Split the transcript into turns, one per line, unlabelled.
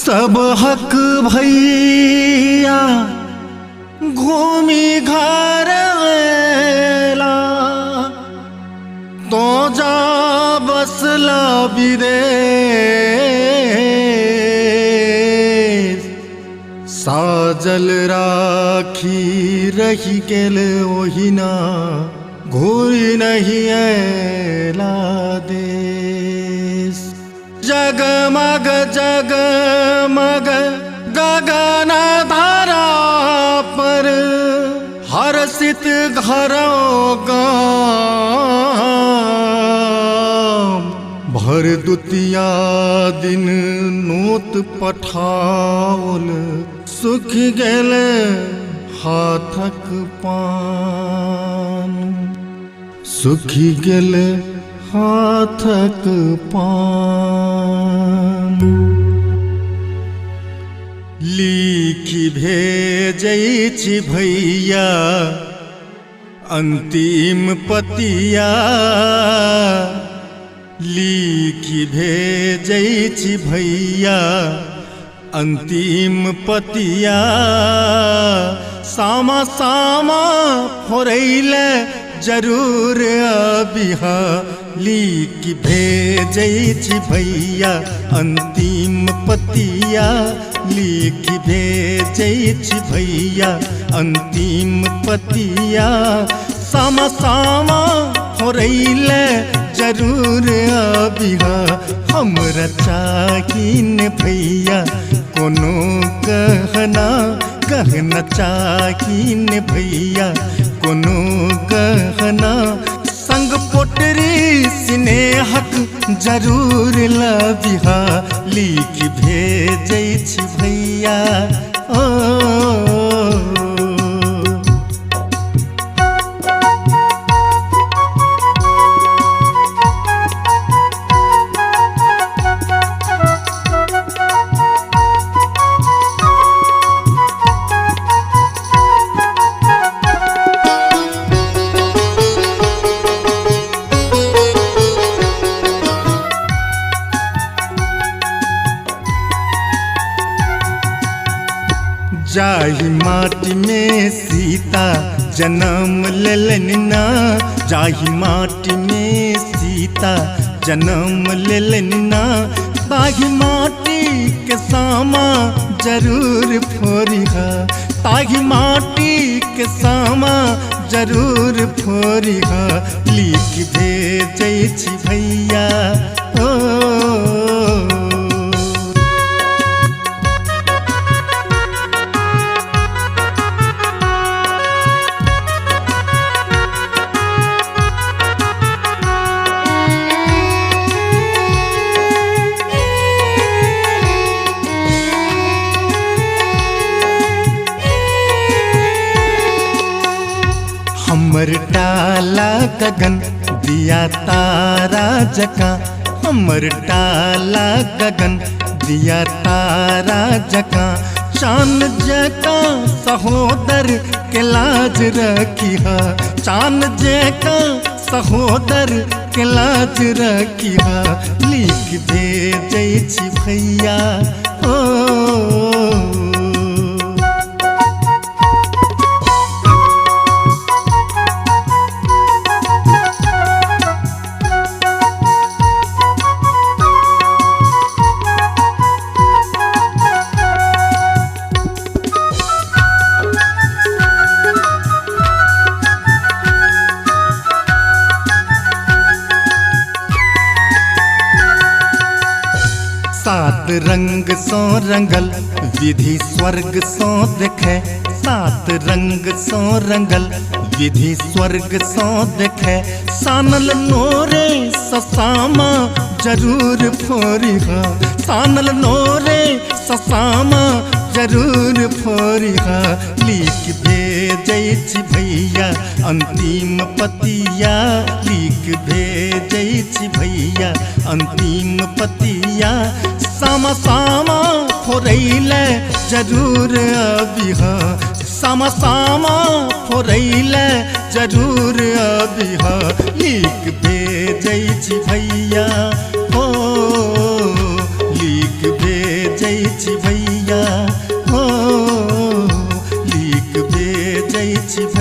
सब हक भैया घूमी घर वेला तो जा बसला विदेश साजल राखी रही गेल ओहिना घूरी नहीं एला देश। जगमग जगमग गगन धारा पर हर्षित घरों गाम भर दुतिया दिन नोत पठाओल सुख गेल हाथक पान सुखी गेल हाथक पान। लिखि भेजै छी भैया अंतिम पतिया लिखि भेजै छी भैया अंतिम पतिया सामा सामा फोड़ैले जरूर अबिहा लिखि भेजै छी भैया अंतिम पतिया लिखि भेजै छी भैया अंतिम पतिया सामा सामा फोड़ैले जरूर अबिहा हमरा चाहिन भैया कोनो गहना गहना चाहिन भैया कोनो गहना संग पोटरी स्नेहक जरूर लबिहा लिखि भेजै छी भैया ओ। जाहि माटी में सीता जन्म लेलनि ना जाहि माटी में सीता जन्म लेलनि ना ताहि माटी के सामा जरूर फोड़िहा ताहि माटी के सामा जरूर फोड़िहा लिखि भेजै छी भैया ओ। हमर डाला गगन दिया तारा जका हमर डाला गगन दिया तारा जका चांद जका सहोदर के लाज रखिहा चांद जका सहोदर के लाज रखिहा लिखि भेजै छी भैया ओ। सात रंग सो रंगल विधि स्वर्ग सो देखे सात रंग सो रंगल विधि स्वर्ग सो देखे सानल नोरे ससामा जरूर फोड़िहा सानल नोरे ससामा जरूर फोड़िहा लिखि भेजै छी भैया अंतिम पतिया लिखि भेजै छी भैया अंतिम पतिया सामा सामा फोड़ैले जरूर अबिहा सामा सामा फोड़ैले जरूर अबिहा लिखि भेजै छी भैया हो लिखि भेजै भेजै छी भैया हो लिख भेजै छी भैया।